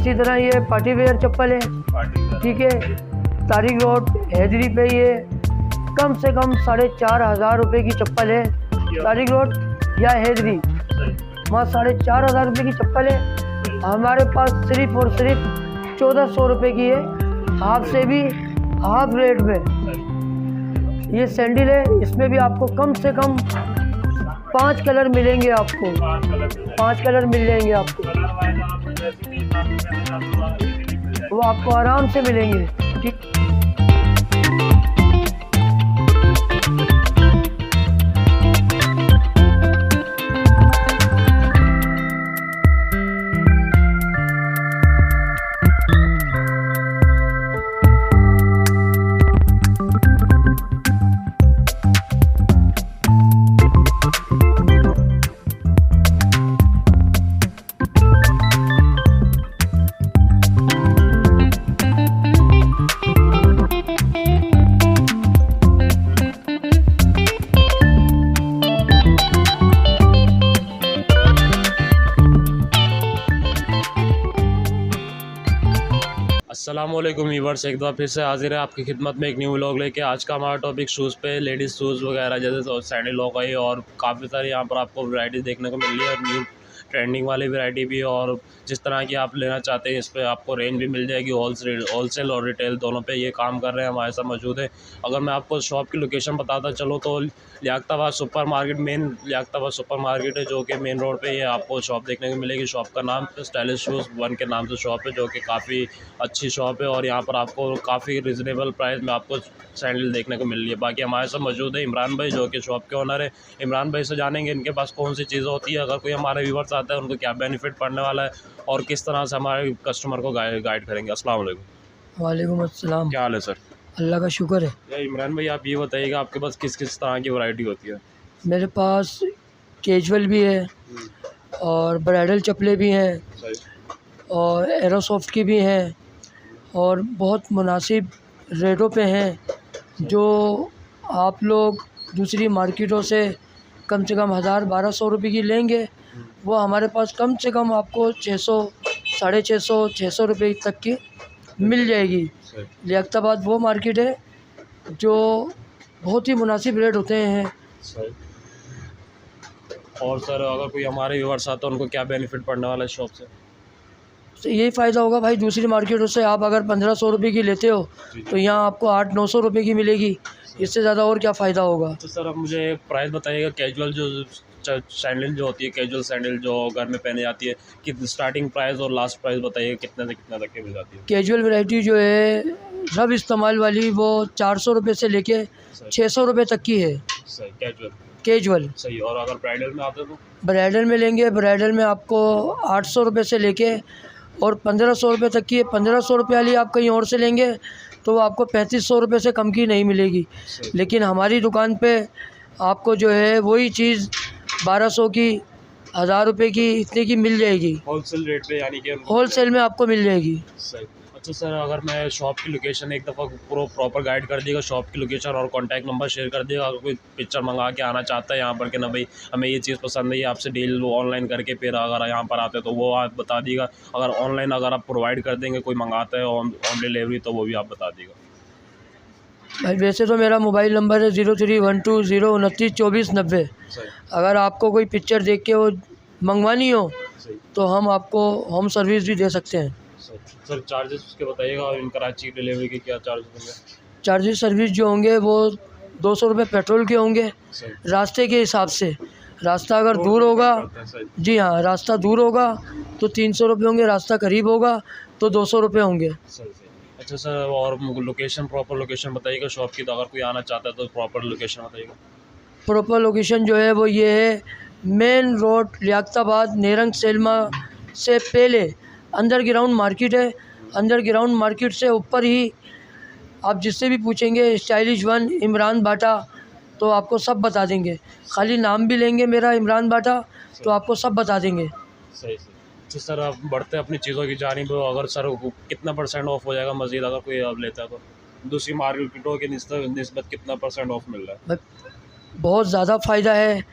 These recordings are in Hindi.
इसी तरह ये पार्टी वेयर चप्पल है, ठीक है। तारिक रोड हैदरी पे ये कम से कम 4,500 रुपये की चप्पल है। तारिक रोड या हैदरी, वहाँ 4,500 रुपये की चप्पल है। हमारे पास सिर्फ और सिर्फ 1,400 रुपये की है, हाफ से भी हाफ रेट में। ये सैंडल है, इसमें भी आपको कम से कम 5 कलर मिलेंगे, आपको 5 कलर मिल जाएंगे आपको, वो आपको आराम से मिलेंगे, ठीक। अस्सलामुअलैकुम व्यूअर्स, एक बार फिर से हाजिर है आपकी खिदमत में एक न्यू व्लॉग लेके। आज का हमारा टॉपिक शूज़ पे, लेडीज़ शूज़ वगैरह जैसे सैंडल हो गई और काफ़ी सारी यहाँ पर आपको वैरायटी देखने को मिल रही है और न्यू ट्रेंडिंग वाली वैरायटी भी, और जिस तरह की आप लेना चाहते हैं इस पर आपको रेंज भी मिल जाएगी। होलसेल और रिटेल दोनों पे ये काम कर रहे हैं, हमारे साथ मौजूद है। अगर मैं आपको शॉप की लोकेशन बताता चलो तो Liaquatabad super market, main Liaquatabad super market है जो कि मेन रोड पे ये आपको शॉप देखने को मिलेगी। शॉप का नाम स्टाइलिश शूज़ वन के नाम से शॉप है, जो कि काफ़ी अच्छी शॉप है और यहाँ पर आपको काफ़ी रिजनेबल प्राइस में आपको सैंडल देखने को मिल रही है। बाकी हमारे साथ मौजूद है इमरान भाई जो कि शॉप के ओनर है। इमरान भाई से जानेंगे इनके पास कौन सी चीज़ें होती है, अगर कोई हमारे व्यूवर्स आता है उनको क्या बेनिफिट पड़ने वाला है और किस तरह से हमारे कस्टमर को गाइड करेंगे। अस्सलाम वालेकुम। वालेकुम अस्सलाम। क्या हाल है सर? अल्लाह का शुक्र है। या इमरान भाई आप ये बताइएगा आपके पास किस किस तरह की वैरायटी होती है? मेरे पास कैजुअल भी है और ब्राइडल चप्पलें भी हैं और एरोसॉफ्ट की भी हैं और बहुत मुनासिब रेटों पे हैं, जो आप लोग दूसरी मार्केटों से कम 1,000-1,200 रुपये की लेंगे, वो हमारे पास कम से कम आपको 600, 650, 600 रुपये तक की मिल जाएगी। लियाकताबाद वो मार्केट है जो बहुत ही मुनासिब रेट होते हैं। और सर अगर कोई हमारे व्यूवर्स आता है उनको क्या बेनिफिट पड़ने वाला है शॉप से? तो यही फ़ायदा होगा भाई, दूसरी मार्केटों से आप अगर 1,500 रुपये की लेते हो तो यहाँ आपको 800-900 रुपये की मिलेगी, इससे ज़्यादा और क्या फ़ायदा होगा। तो सर आप मुझे प्राइस बताइएगा, कैजुअल जो सैंडल जो होती है, कैजुअल सैंडल जो घर में पहने जाती है, कि स्टार्टिंग प्राइस और लास्ट प्राइस बताइए कितने से कितने तक की मिल जाती है? कैजुअल वैरायटी जो है सब इस्तेमाल वाली, वो 400 रुपये से लेके 600 रुपये तक की है। सही, कैजुअल सही। और अगर ब्राइडल में आते तो? ब्राइडल में लेंगे, ब्राइडल में आपको 800 रुपये से लेके और 1,500 रुपये तक की है। 1,500 रुपये वाली आप कहीं और से लेंगे तो वो आपको 3,500 रुपये से कम की नहीं मिलेगी, लेकिन हमारी दुकान पे आपको जो है वही चीज़ 1,200 की, 1,000 रुपये की, इतने की मिल जाएगी होलसेल रेट पे, यानी कि होलसेल में आपको मिल जाएगी। सही। अच्छा सर, अगर मैं शॉप की लोकेशन एक दफ़ा प्रॉपर गाइड कर दिएगा, शॉप की लोकेशन और कॉन्टैक्ट नंबर शेयर कर दिएगा। अगर कोई पिक्चर मंगा के आना चाहता है यहाँ पर कि ना भाई हमें ये चीज़ पसंद है, आपसे डील ऑनलाइन करके फिर अगर यहाँ पर आते हैं तो वो आप बता दीजिएगा। अगर ऑनलाइन अगर आप प्रोवाइड कर देंगे, कोई मंगाता है ऑन डिलीवरी, तो वो भी आप बता दीजिएगा। भाई वैसे तो मेरा मोबाइल नंबर है 0312092490। अगर आपको कोई पिक्चर देख के वो मंगवानी हो तो हम आपको होम सर्विस भी दे सकते हैं। सर चार्जेस उसके बताइएगा, और इन कराची डिलीवरी के क्या चार्जेस होंगे? चार्जेस सर्विस जो होंगे वो 200 रुपये पेट्रोल के होंगे, रास्ते के हिसाब से। रास्ता अगर दूर होगा, जी हाँ, रास्ता दूर होगा तो 300 रुपये होंगे, रास्ता करीब होगा तो 200 रुपये होंगे। अच्छा सर, और लोकेशन, प्रॉपर लोकेशन बताइएगा शॉप की, तो अगर कोई आना चाहता है तो प्रॉपर लोकेशन बताइएगा। प्रॉपर लोकेशन जो है वो ये है, मेन रोड लियाकताबाद, नेरंग सेलमा से पहले अंडरग्राउंड मार्केट है। अंडरग्राउंड मार्केट से ऊपर ही आप जिससे भी पूछेंगे स्टाइलिश वन इमरान बाटा, तो आपको सब बता देंगे। खाली नाम भी लेंगे मेरा इमरान बाटा तो आपको सब बता देंगे। सही। अच्छा सर, आप बढ़ते अपनी चीज़ों की जानिब, अगर सर कितना % ऑफ हो जाएगा मज़ीद अगर कोई अब लेता है तो? दूसरी मार्केटों के निस्बत कितना % ऑफ मिल रहा है? बहुत ज़्यादा फ़ायदा है।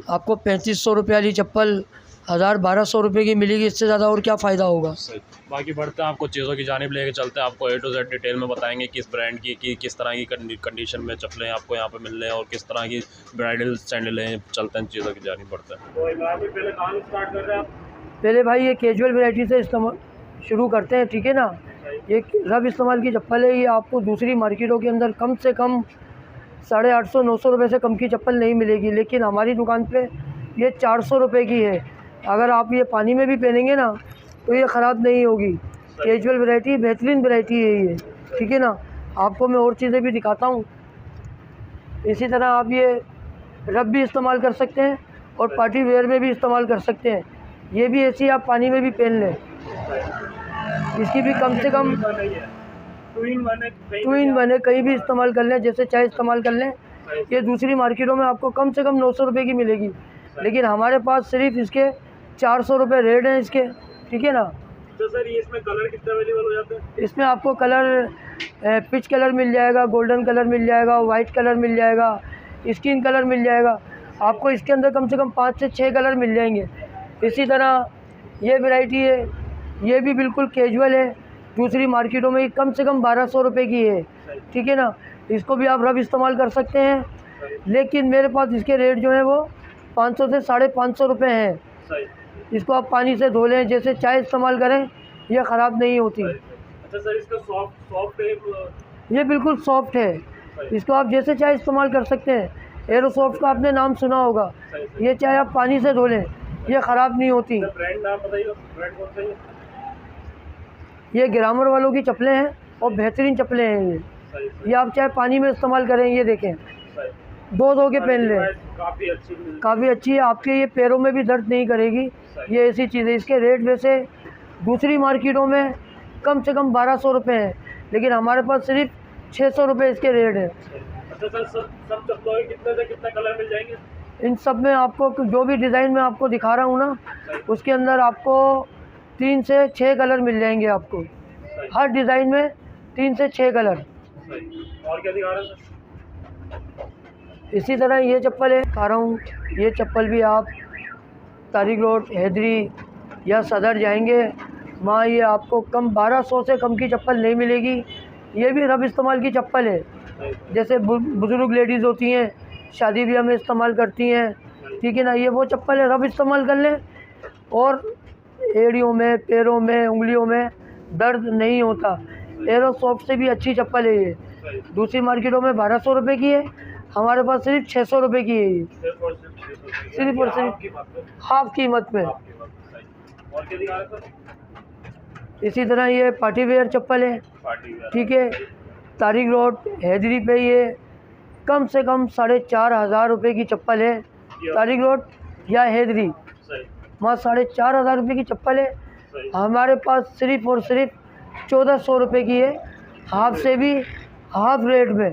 आपको 3,500 रुपये वाली चप्पल 1200 रुपये की मिलेगी, इससे ज़्यादा और क्या फ़ायदा होगा। सही। बाकी बढ़ते हैं, आपको चीज़ों की जानिब लेके चलते हैं, आपको A to Z डिटेल में बताएंगे किस ब्रांड की किस तरह की कंडीशन में चप्पलें आपको यहाँ पे मिल रहे हैं और किस तरह की ब्राइडल सैंडल हैं। चलते हैं चीज़ों की जानिब बढ़ते हैं। तो पहले कहाँ स्टार्ट कर रहे हैं आप? पहले भाई ये कैजुअल वैरायटी से इस्तेमाल शुरू करते हैं, ठीक है ना। ये रब इस्तेमाल की चप्पल है, ये आपको दूसरी मार्केटों के अंदर कम से कम 850-900 रुपये से कम की चप्पल नहीं मिलेगी, लेकिन हमारी दुकान पे ये 400 रुपये की है। अगर आप ये पानी में भी पहनेंगे ना तो ये ख़राब नहीं होगी। कैजुअल वैरायटी बेहतरीन वैरायटी है ये, ठीक है ना। आपको मैं और चीज़ें भी दिखाता हूँ। इसी तरह आप ये रब भी इस्तेमाल कर सकते हैं और पार्टी वेयर में भी इस्तेमाल कर सकते हैं। ये भी ऐसी आप पानी में भी पहन लें, इसकी भी कम से कम 2 in 1 है, कहीं भी इस्तेमाल कर लें, जैसे चाहे इस्तेमाल कर लें। ये दूसरी मार्केटों में आपको कम से कम 900 रुपये की मिलेगी, लेकिन हमारे पास सिर्फ इसके 400 रुपये रेट हैं इसके, ठीक है ना। तो सर ये इसमें कलर कितने अवेलेबल हो जाते हैं? इसमें आपको कलर पिच कलर मिल जाएगा, गोल्डन कलर मिल जाएगा, वाइट कलर मिल जाएगा, स्किन कलर मिल जाएगा। आपको इसके अंदर कम से कम 5 से 6 कलर मिल जाएंगे। इसी तरह ये वैरायटी है, ये भी बिल्कुल कैजुअल है, दूसरी मार्केटों में कम से कम 1200 रुपये की है, ठीक है ना। इसको भी आप रब इस्तेमाल कर सकते हैं, लेकिन मेरे पास इसके रेट जो है वो 500 से 550 रुपये हैं। इसको आप पानी से धो लें, जैसे चाय इस्तेमाल करें, ये ख़राब नहीं होती। अच्छा सर, इसका सॉफ्ट है? ये बिल्कुल सॉफ्ट है, इसको आप जैसे चाय इस्तेमाल कर सकते हैं। एरो सॉफ्ट का आपने नाम सुना होगा, ये चाय आप पानी से धो लें, ये ख़राब नहीं होती। ब्रांड नाम बताइए, ब्रांड कौन सा है? ये ग्रामर वालों की चप्पलें हैं और बेहतरीन चप्पलें हैं ये आप चाहे पानी में इस्तेमाल करें। ये देखें, धो के पहन लें, काफ़ी अच्छी है, आपके ये पैरों में भी दर्द नहीं करेगी। ये ऐसी चीज़ है। इसके रेट वैसे दूसरी मार्केटों में कम से कम 1200 रुपये हैं, लेकिन हमारे पास सिर्फ 600 रुपये इसके रेट है। अच्छा सर, सब चप्पलों के कितने से कितने कलर मिल जाएंगे? इन सब में आपको जो भी डिज़ाइन में आपको दिखा रहा हूँ ना, उसके अंदर आपको 3 से 6 कलर मिल जाएंगे आपको, हर डिज़ाइन में 3 से 6 कलर। और क्या दिखा रहे हैं सर? इसी तरह ये चप्पल है दिखा रहा हूँ, ये चप्पल भी आप तारिक रोड, हैदरी या सदर जाएंगे, वहाँ ये आपको कम 1200 से कम की चप्पल नहीं मिलेगी। ये भी रब इस्तेमाल की चप्पल है, जैसे बुज़ुर्ग लेडीज़ होती हैं, शादी ब्याह में इस्तेमाल करती हैं, ठीक है ना। ये वो चप्पल है, रब इस्तेमाल कर लें और एड़ियों में, पैरों में, उंगलियों में दर्द नहीं होता। एरो सॉफ्ट से भी अच्छी चप्पल है ये। दूसरी मार्केटों में 1200 रुपये की है, हमारे पास सिर्फ 600 रुपये की है ये, सिर्फ और सिर्फ हाफ कीमत में। इसी तरह ये पार्टी वेयर चप्पल है, ठीक है। तारिक रोड, हैदरी पे ये कम से कम 4500 रुपये की चप्पल है। तारिक रोड या हैदरी, वहाँ 4500 रुपये की चप्पल है। हमारे पास सिर्फ और सिर्फ 1400 रुपये की है, हाफ से भी हाफ रेट में।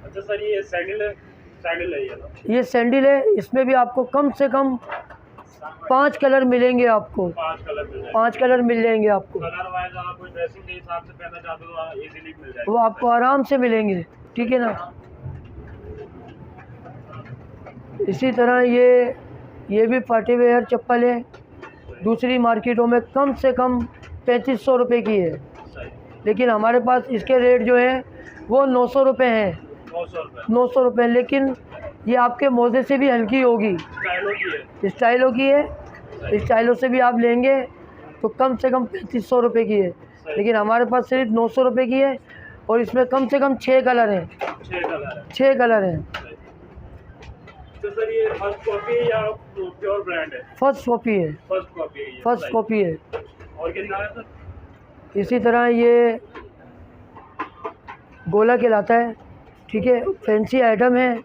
अच्छा सर, ये सैंडल है ये ना? ये सैंडल है, इसमें भी आपको कम से कम 5 कलर मिलेंगे आपको, 5 कलर मिल जाएंगे आपको। कलर वाइज अगर कोई ड्रेसिंग के हिसाब से पहनना चाहते हो तो इजीली मिल जाएगा, वो आपको आराम से मिलेंगे, ठीक है ना। इसी तरह ये भी पार्टी वेयर चप्पल है, दूसरी मार्केटों में कम से कम 3500 रुपये की है, लेकिन हमारे पास इसके रेट जो है वो 900 रुपये हैं। 900 रुपये, लेकिन ये आपके मोजे से भी हल्की होगी, स्टाइलों की है। स्टाइलों से भी आप लेंगे तो कम से कम 3500 रुपये की है, लेकिन हमारे पास सिर्फ 900 रुपये की है और इसमें कम से कम 6 कलर हैं। 6 कलर हैं। तो सर ये फर्स्ट कॉपी है या प्योर ब्रांड है? फर्स्ट कॉपी है, फर्स्ट कॉपी है। और क्या दिखा रहे हैं सर? इसी तरह ये गोला कहलाता है, ठीक है। फैंसी आइटम है,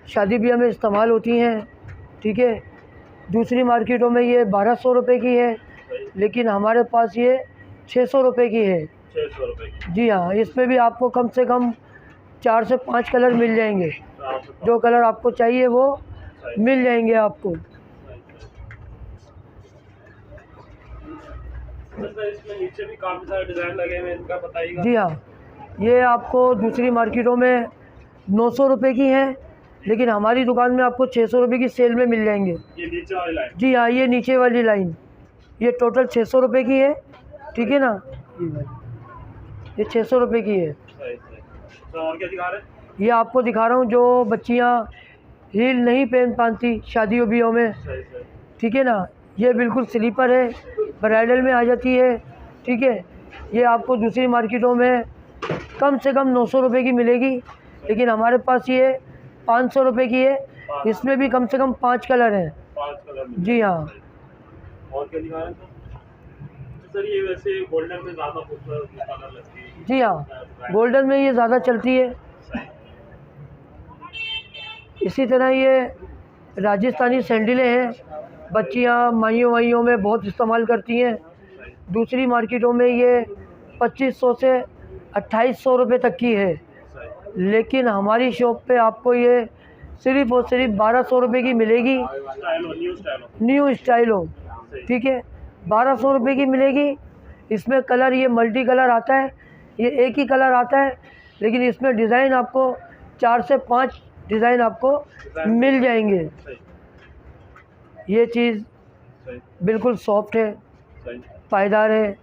शादी ब्याह में इस्तेमाल होती हैं, ठीक है। दूसरी मार्केटों में ये 1200 रुपये की है, लेकिन हमारे पास ये 600 रुपये की है। 600 रुपये की? जी हाँ, इसमें भी आपको कम से कम 4 से 5 कलर मिल जाएंगे, जो कलर आपको चाहिए वो मिल जाएंगे आपको। इसमें नीचे भी काफ़ी सारे डिज़ाइन लगे हुए हैं, इनका बताइएगा। जी हाँ, ये आपको दूसरी मार्केटों में 900 रुपये की हैं, लेकिन हमारी दुकान में आपको 600 रुपये की सेल में मिल जाएंगे। ये नीचे वाली लाइन? जी हाँ, ये नीचे वाली लाइन ये टोटल 600 रुपये की है, ठीक है ना। ये 600 रुपये की है। तो और क्या दिखा रहे हैं? ये आपको दिखा रहा हूँ जो बच्चियाँ हील नहीं पहन पाती शादियों ब्याहों में, ठीक है ना। ये बिल्कुल स्लीपर है, ब्राइडल में आ जाती है, ठीक है। ये आपको दूसरी मार्केटों में कम से कम 900 रुपये की मिलेगी, लेकिन हमारे पास ये 500 रुपये की है। इसमें भी कम से कम 5 कलर हैं। 5 कलर? जी हाँ। और क्या दिखा रहे हैं सर? ये वैसे गोल्डन में ज़्यादा खूबसूरत कलर लगती है। जी हाँ, गोल्डन में ये ज़्यादा चलती है। इसी तरह ये राजस्थानी सैंडलें हैं, बच्चियाँ माइयों वाइयों में बहुत इस्तेमाल करती हैं। दूसरी मार्केटों में ये 2500 से 2800 रुपये तक की है, लेकिन हमारी शॉप पे आपको ये सिर्फ़ और सिर्फ 1200 रुपये की मिलेगी। न्यू स्टाइल हो, ठीक है, 1200 रुपये की मिलेगी। इसमें कलर ये मल्टी कलर आता है, ये एक ही कलर आता है, लेकिन इसमें डिज़ाइन आपको 4 से 5 डिज़ाइन आपको मिल जाएंगे। ये चीज़ बिल्कुल सॉफ्ट है, पायदार है।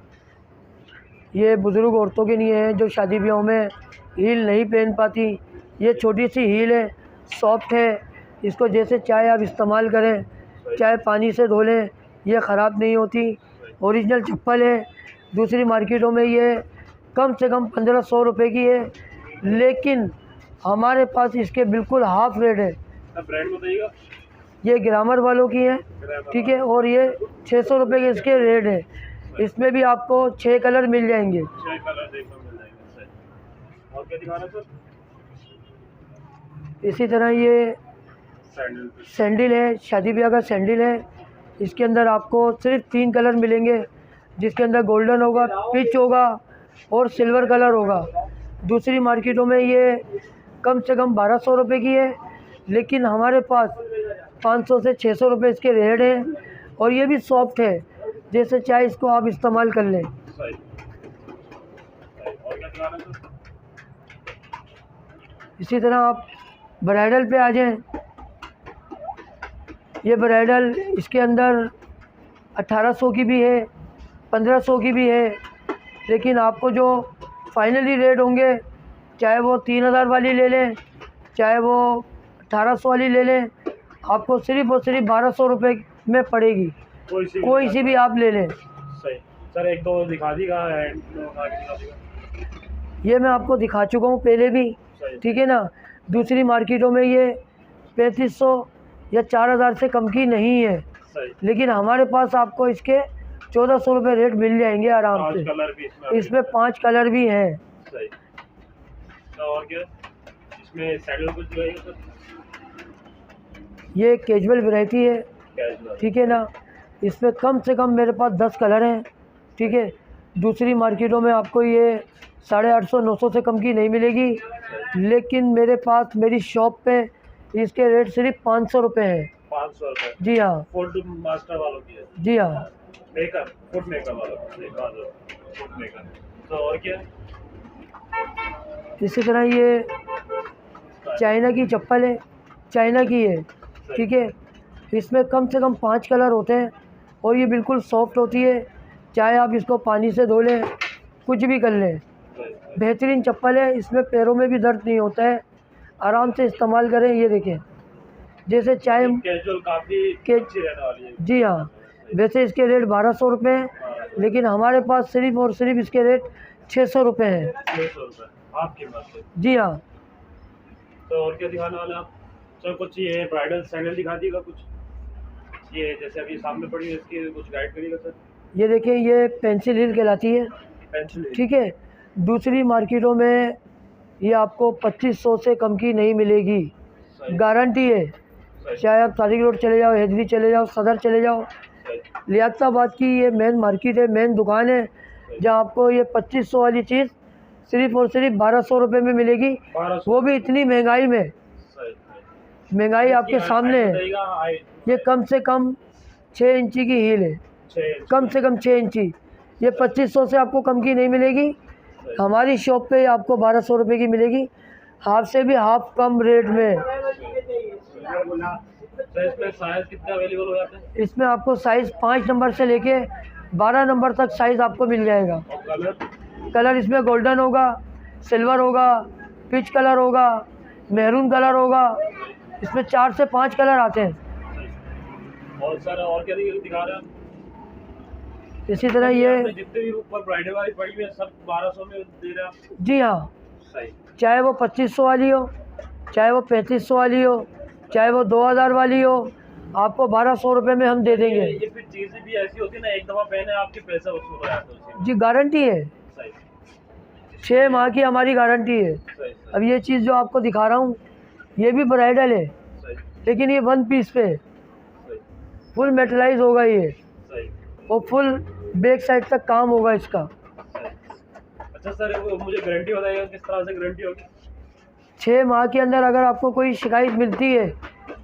ये बुज़ुर्ग औरतों के लिए है जो शादी ब्याहों में हील नहीं पहन पाती। ये छोटी सी हील है, सॉफ्ट है। इसको जैसे चाहे आप इस्तेमाल करें, चाहे पानी से धो लें, ये ख़राब नहीं होती। ओरिजिनल चप्पल है। दूसरी मार्केटों में ये कम से कम 1500 रुपये की है, लेकिन हमारे पास इसके बिल्कुल हाफ़ रेट है। ब्रांड बताइएगा? ये ग्रामर वालों की है, ठीक है, और ये 600 रुपये के इसके रेट है। इसमें भी आपको 6 कलर मिल जाएंगे। 6 कलर देखने मिल जाएंगे। और क्या दिखा रहे हैं सर? इसी तरह ये सैंडल है, शादी ब्याह का सैंडल है। इसके अंदर आपको सिर्फ 3 कलर मिलेंगे, जिसके अंदर गोल्डन होगा, पिच होगा और सिल्वर कलर होगा। दूसरी मार्केटों में ये कम से कम 1200 रुपये की है, लेकिन हमारे पास 500 से 600 रुपये इसके रेट हैं। और ये भी सॉफ्ट है, जैसे चाहे इसको आप इस्तेमाल कर लें। इसी तरह आप ब्राइडल पे आ जाएं। ये ब्राइडल इसके अंदर 1800 की भी है, 1500 की भी है, लेकिन आपको जो फाइनली रेट होंगे, चाहे वो 3000 वाली ले लें, चाहे वो 1800 वाली ले लें, आपको सिर्फ़ और सिर्फ 1200 रुपये में पड़ेगी। कोई सी भी आप ले लें। सही सर, एक तो दिखा दीगा। ये मैं आपको दिखा चुका हूँ पहले भी, ठीक है ना। दूसरी मार्केटों में ये 3500 या 4000 से कम की नहीं है, लेकिन हमारे पास आपको इसके 1400 रुपये रेट मिल जाएंगे आराम से। इसमें 5 कलर भी हैं। और क्या इसमें सैंडल कुछ दिखाइए सर? ये कैजुअल वैरायटी है, ठीक है ना। इसमें कम से कम मेरे पास 10 कलर हैं, ठीक है। दूसरी मार्केटों में आपको ये 850-900 से कम की नहीं मिलेगी, लेकिन मेरे पास मेरी शॉप पे इसके रेट सिर्फ 500 रुपये हैं। 500 रुपये? जी हाँ। फुट मास्टर वालों की है? जी हाँ। मेकर, फुट मेकर वालों, फुट मेकर। तो और क्या? इसी तरह ये चाइना की चप्पल है, चाइना की है, ठीक है। इसमें कम से कम 5 कलर होते हैं और ये बिल्कुल सॉफ्ट होती है। चाहे आप इसको पानी से धो लें, कुछ भी कर लें, बेहतरीन चप्पल है। इसमें पैरों में भी दर्द नहीं होता है, आराम से इस्तेमाल करें। ये देखें, जैसे चाहे कैजुअल काफ़ी अच्छी रहने वाली है। जी हाँ। वैसे इसके रेट 1200 रुपये हैं, लेकिन हमारे पास सिर्फ और सिर्फ इसके रेट 600 रुपये हैं। 600 रुपये आपके पास? जी हाँ। तो और क्या दिखाने वाले आप सर? कुछ ये ब्राइडल सैंडल दिखा दीजिएगा कुछ। ये जैसे अभी सामने पड़ी है, इसकी कुछ गाइड करिएगा सर। ये देखिए, ये पेंसिल हील कहलाती है, ठीक है। दूसरी मार्केटों में ये आपको 2500 से कम की नहीं मिलेगी, गारंटी है। चाहे आप तारिक रोड चले जाओ, हैदरी चले जाओ, सदर चले जाओ, लियाकताबाद की ये मेन मार्केट है, मेन दुकान है, जहाँ आपको ये 2500 वाली चीज़ सिर्फ़ और सिर्फ 1200 रुपये में मिलेगी। वो भी इतनी महंगाई में। महंगाई आपके सामने है। ये कम से कम 6 इंची की हील है, कम से कम 6 इंची। ये 2500 से आपको कम की नहीं मिलेगी। हमारी शॉप पे आपको 1200 रुपये की मिलेगी, हाफ से भी हाफ कम रेट में। तो इसमें साइज कितने अवेलेबल हो जाते हैं? इसमें आपको साइज़ 5 नंबर से लेके 12 नंबर तक साइज़ आपको मिल जाएगा। और कलर? कलर इसमें गोल्डन होगा, सिल्वर होगा, पिच कलर होगा, मैरून कलर होगा। इसमें 4 से 5 कलर आते हैं। और सर और क्या दिखा रहे हैं आप? इसी तरह ये जितने भी ऊपर ब्राइडल वाली पड़ी हुई है सब 1200 में दे रहे हैं आप? जी हाँ, सही। चाहे वो 2500 वाली हो, चाहे वो 3500 वाली हो, चाहे वो 2000 वाली हो, आपको 1200 रुपये में हम दे देंगे। ये फिर चीज़ें भी ऐसी होती है ना, एक दफ़ा पहने आपके पैसा वसूल हो जाता है। जी, गारंटी है, सही। 6 माह की हमारी गारंटी है। सही। अब ये चीज़ जो आपको दिखा रहा हूँ ये भी ब्राइडल है, सही। लेकिन ये 1 पीस पे है। सही। फुल मेटलाइज होगा ये, सही। और फुल बैक साइड तक काम होगा इसका। सही। अच्छा सर, वो मुझे गारंटी बताइएगा किस तरह से गारंटी होगी? 6 माह के अंदर अगर आपको कोई शिकायत मिलती है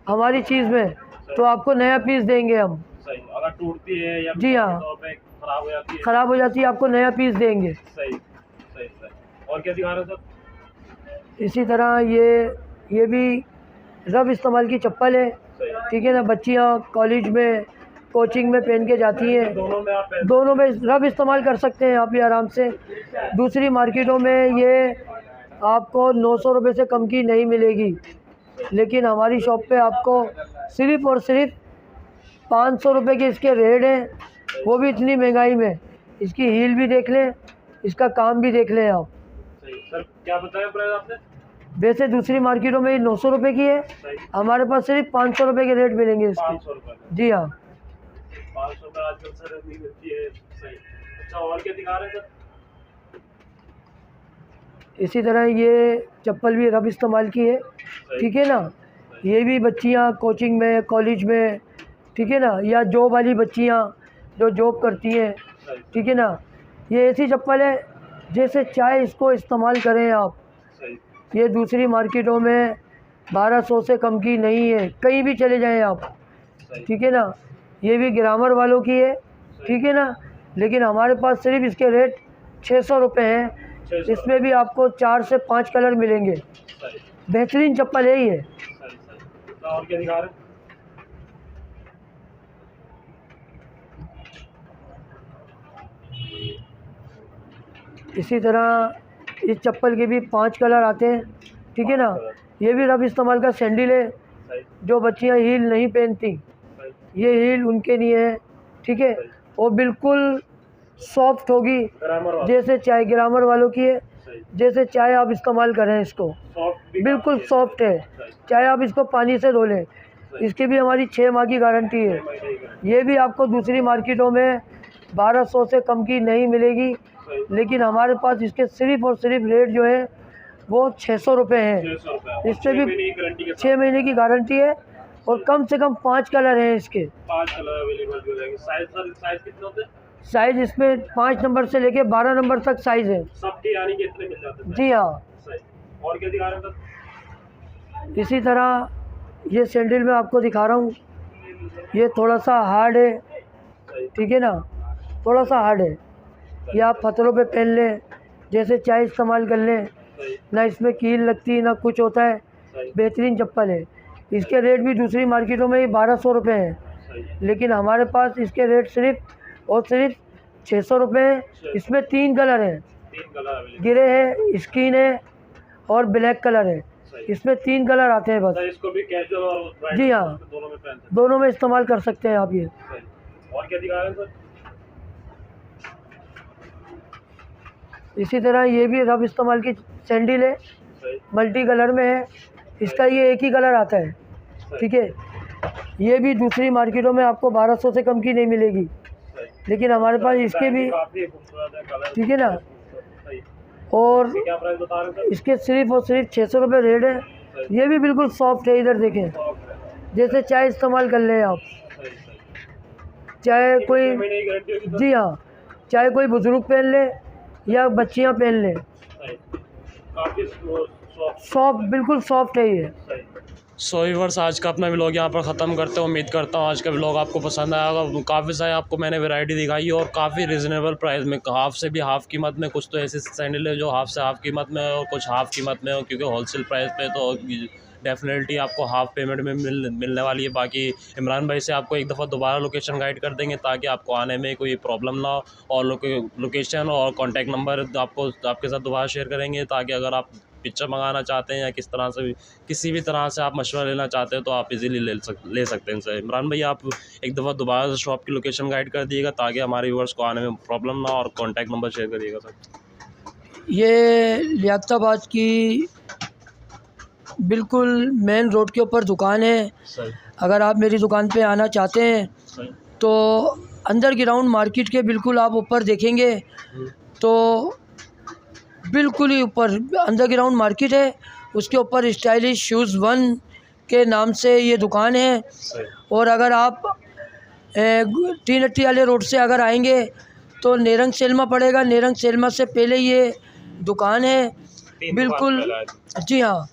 हमारी चीज़ में तो आपको नया पीस देंगे हम। सही। अगर टूटती है या जी हाँ, खराब हो जाती है? ख़राब हो जाती है, आपको नया पीस देंगे। सही। सही सर। और क्या दिखा रहे हैं सर? इसी तरह ये भी रफ इस्तेमाल की चप्पल है, ठीक है ना। बच्चियाँ कॉलेज में कोचिंग में पहन के जाती हैं, दोनों में रफ इस्तेमाल कर सकते हैं आप ये आराम से। दूसरी मार्केटों में ये आपको 900 रुपये से कम की नहीं मिलेगी, लेकिन हमारी शॉप पे आपको सिर्फ़ और सिर्फ 500 रुपये के इसके रेट हैं, वो भी इतनी महंगाई में। इसकी हील भी देख लें, इसका काम भी देख लें आप। सही। सर क्या बताया प्राइस आपने? वैसे दूसरी मार्केटों में 900 रुपये की है, हमारे पास सिर्फ 500 रुपये के रेट मिलेंगे इसके। 500 रुपये? जी हाँ, 500 का आजकल सर नहीं मिलती है। सही। अच्छा, और क्या दिखा रहे हैं सर? इसी तरह ये चप्पल भी रफ इस्तेमाल की है, ठीक है ना। ये भी बच्चियाँ कोचिंग में कॉलेज में, ठीक है ना, या जॉब वाली बच्चियाँ जो जॉब करती हैं, ठीक है ना। ये ऐसी चप्पल है जैसे चाहे इसको इस्तेमाल करें आप। सही। ये दूसरी मार्केटों में 1200 से कम की नहीं है, कहीं भी चले जाएं आप, ठीक है ना। ये भी ग्रामर वालों की है, ठीक है ना, लेकिन हमारे पास सिर्फ इसके रेट 600 रुपये हैं। इसमें भी आपको 4 से 5 कलर मिलेंगे। बेहतरीन चप्पल है ये। और क्या दिखा रहे हैं? इसी तरह इस चप्पल के भी 5 कलर आते हैं, ठीक है ना। ये भी रफ इस्तेमाल का सैंडल है, जो बच्चियां हील नहीं पहनती, ये हील उनके लिए है, ठीक है। और बिल्कुल सॉफ्ट होगी, जैसे चाहे ग्रामर वालों की है, जैसे चाहे आप इस्तेमाल करें इसको, बिल्कुल सॉफ्ट है। चाहे आप इसको पानी से धो लें, इसकी भी हमारी 6 माह की गारंटी है। ये भी आपको दूसरी मार्केटों में 1200 से कम की नहीं मिलेगी, लेकिन हमारे पास इसके सिर्फ और सिर्फ रेट जो है वो 600 रुपये हैं। इस पर भी 6 महीने की गारंटी है, और कम से कम 5 कलर हैं इसके। 5 कलर अवेलेबल हो जाएंगे। साइज कितने होते हैं? साइज़ इसमें 5 नंबर से लेके 12 नंबर तक साइज़ है। सबके यानी कि इतने मिल जाते हैं? जी हाँ। सही। और क्या दिखा रहे हैं सर? इसी तरह ये सैंडल मैं आपको दिखा रहा हूँ, ये थोड़ा सा हार्ड है, ठीक है ना, थोड़ा सा हार्ड है। ये आप पत्थरों पे पहन लें, जैसे चाहे इस्तेमाल कर लें, ना इसमें कील लगती ना कुछ होता है। बेहतरीन चप्पल है। इसके रेट भी दूसरी मार्केटों में 1200 रुपये हैं, लेकिन हमारे पास इसके रेट सिर्फ और सिर्फ 600 रुपये हैं। इसमें 3 कलर हैं, ग्रे है, स्किन है और ब्लैक कलर है। इसमें 3 कलर आते हैं बस। इसको भी कैजुअल और जी हाँ, दोनों में इस्तेमाल कर सकते हैं आप ये। और क्या दिखा रहे हैं सर? इसी तरह ये भी रफ इस्तेमाल की सैंडल है, मल्टी कलर में है। इसका ये एक ही कलर आता है, ठीक है। ये भी दूसरी मार्केटों में आपको 1200 से कम की नहीं मिलेगी, लेकिन हमारे पास इसके भी, ठीक है ना। और इसके सिर्फ और सिर्फ 600 रुपये रेट है। ये भी बिल्कुल सॉफ्ट है, इधर देखें, जैसे चाहे इस्तेमाल कर लें आप, चाहे कोई, जी हाँ, चाहे कोई बुजुर्ग पहन ले या बच्चियां पहन लें, सॉफ्ट, बिल्कुल सॉफ्ट है ये। सो व्यूअर्स, आज का अपना व्लॉग यहाँ पर ख़त्म करते हैं। उम्मीद करता हूँ आज का व्लॉग आपको पसंद आया होगा। काफ़ी सारे आपको मैंने वैरायटी दिखाई है, और काफ़ी रिजनेबल प्राइस में, हाफ़ से भी हाफ़ कीमत में। कुछ तो ऐसे सैंडल है जो हाफ़ से हाफ़ कीमत में है, और कुछ हाफ़ कीमत में हो, क्योंकि होलसेल प्राइस पे तो डेफिनेटली आपको हाफ़ पेमेंट में मिलने वाली है। बाकी इमरान भाई से आपको एक दफ़ा दोबारा लोकेशन गाइड कर देंगे ताकि आपको आने में कोई प्रॉब्लम ना हो, और लोकेशन और कॉन्टैक्ट नंबर आपको आपके साथ दोबारा शेयर करेंगे ताकि अगर आप पिक्चर मंगाना चाहते हैं या किसी भी तरह से आप मशवरा लेना चाहते हैं तो आप इजीली ले सकते हैं सर। इमरान भाई आप एक दफ़ा दोबारा से शॉप की लोकेशन गाइड कर दिएगा ताकि हमारे व्यूअर्स को आने में प्रॉब्लम ना हो, और कॉन्टैक्ट नंबर शेयर करिएगा सर। ये लियाकताबाद की बिल्कुल मेन रोड के ऊपर दुकान है। सही अगर आप मेरी दुकान पे आना चाहते हैं सही। तो अंडरग्राउंड मार्केट के बिल्कुल आप ऊपर देखेंगे तो बिल्कुल ही ऊपर अंडरग्राउंड मार्केट है, उसके ऊपर स्टाइलिश शूज़ 1 के नाम से ये दुकान है। सही और अगर आप टी नट्टी वाले रोड से अगर आएंगे तो नेरंग सेलमा पड़ेगा, नेरंग सेलमा से पहले ये दुकान है। बिल्कुल जी हाँ,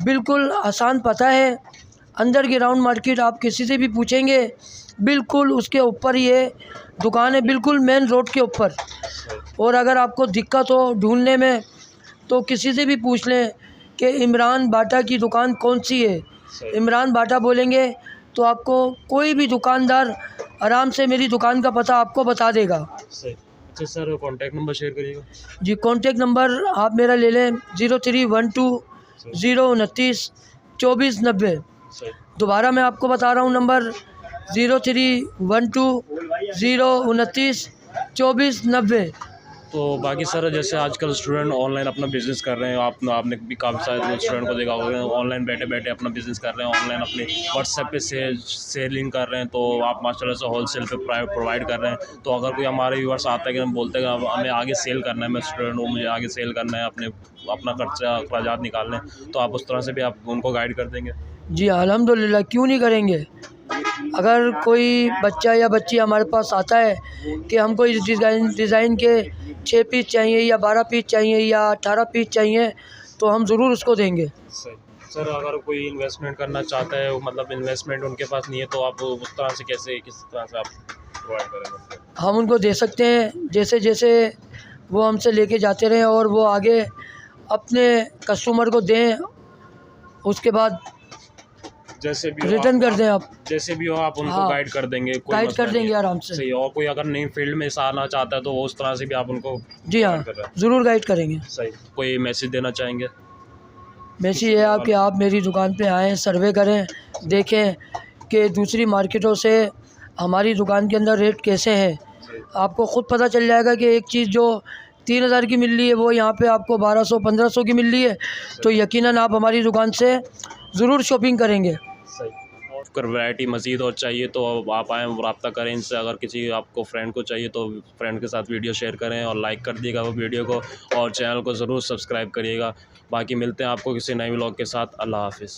बिल्कुल आसान पता है। अंडरग्राउंड मार्केट आप किसी से भी पूछेंगे बिल्कुल उसके ऊपर ये दुकान है, बिल्कुल मेन रोड के ऊपर। और अगर आपको दिक्कत हो ढूंढने में तो किसी से भी पूछ लें कि इमरान बाटा की दुकान कौन सी है, इमरान बाटा बोलेंगे तो आपको कोई भी दुकानदार आराम से मेरी दुकान का पता आपको बता देगा। अच्छा सर, कॉन्टैक्ट नंबर शेयर करिएगा जी। कॉन्टैक्ट नंबर आप मेरा ले लें 0312 029 2490। दोबारा मैं आपको बता रहा हूँ नंबर 0312 029 2490। तो बाकी सर जैसे आजकल स्टूडेंट ऑनलाइन अपना बिज़नेस कर रहे हैं, आपने भी काफ़ी सारे स्टूडेंट को देखा होगा ऑनलाइन बैठे बैठे अपना बिज़नेस कर रहे हैं, ऑनलाइन अपने व्हाट्सएप पे सेलिंग कर रहे हैं, तो आप माशाल्लाह से होलसेल पे प्रोवाइड कर रहे हैं। तो अगर कोई हमारे व्यूअर्स आता है कि हम बोलते हैं हमें आगे सेल करना है, मैं स्टूडेंट हूँ, मुझे आगे सेल करना है, अपना खर्चा अखराजात निकालने हैं, तो आप उस तरह से भी आप उनको गाइड कर देंगे? जी अल्हम्दुलिल्लाह, क्यों नहीं करेंगे। अगर कोई बच्चा या बच्ची हमारे पास आता है कि हमको इस डिज़ाइन के 6 पीस चाहिए या 12 पीस चाहिए या 18 पीस चाहिए तो हम ज़रूर उसको देंगे। सर अगर कोई इन्वेस्टमेंट करना चाहता है, मतलब इन्वेस्टमेंट उनके पास नहीं है, तो आप उस तरह से किस तरह से आप प्रोवाइड करेंगे? हम उनको दे सकते हैं जैसे जैसे वो हमसे लेके जाते रहें और वो आगे अपने कस्टमर को दें, उसके बाद जैसे भी रिटर्न कर दें। आप जैसे भी हो आप उनको हाँ, गाइड कर देंगे, गाइड कर देंगे आराम से। सही। और कोई अगर नई फील्ड में आना चाहता है तो वो उस तरह से भी आप उनको जी हाँ ज़रूर गाइड करेंगे। सही। कोई मैसेज देना चाहेंगे? मैसेज ये है कि आप मेरी दुकान पे आएँ, सर्वे करें, देखें कि दूसरी मार्केटों से हमारी दुकान के अंदर रेट कैसे हैं। आपको ख़ुद पता चल जाएगा कि एक चीज़ जो 3000 की मिल रही है वो यहाँ पे आपको 1200-1500 की मिल रही है, तो यकीनन आप हमारी दुकान से ज़रूर शॉपिंग करेंगे। अगर वैरायटी मज़ीद और चाहिए तो आप आएँ, रब्ता करें इनसे। अगर किसी आपको फ्रेंड को चाहिए तो फ्रेंड के साथ वीडियो शेयर करें और लाइक कर दिएगा वो वीडियो को, और चैनल को ज़रूर सब्सक्राइब करिएगा। बाकी मिलते हैं आपको किसी नए व्लॉग के साथ। अल्लाह हाफ़िज़।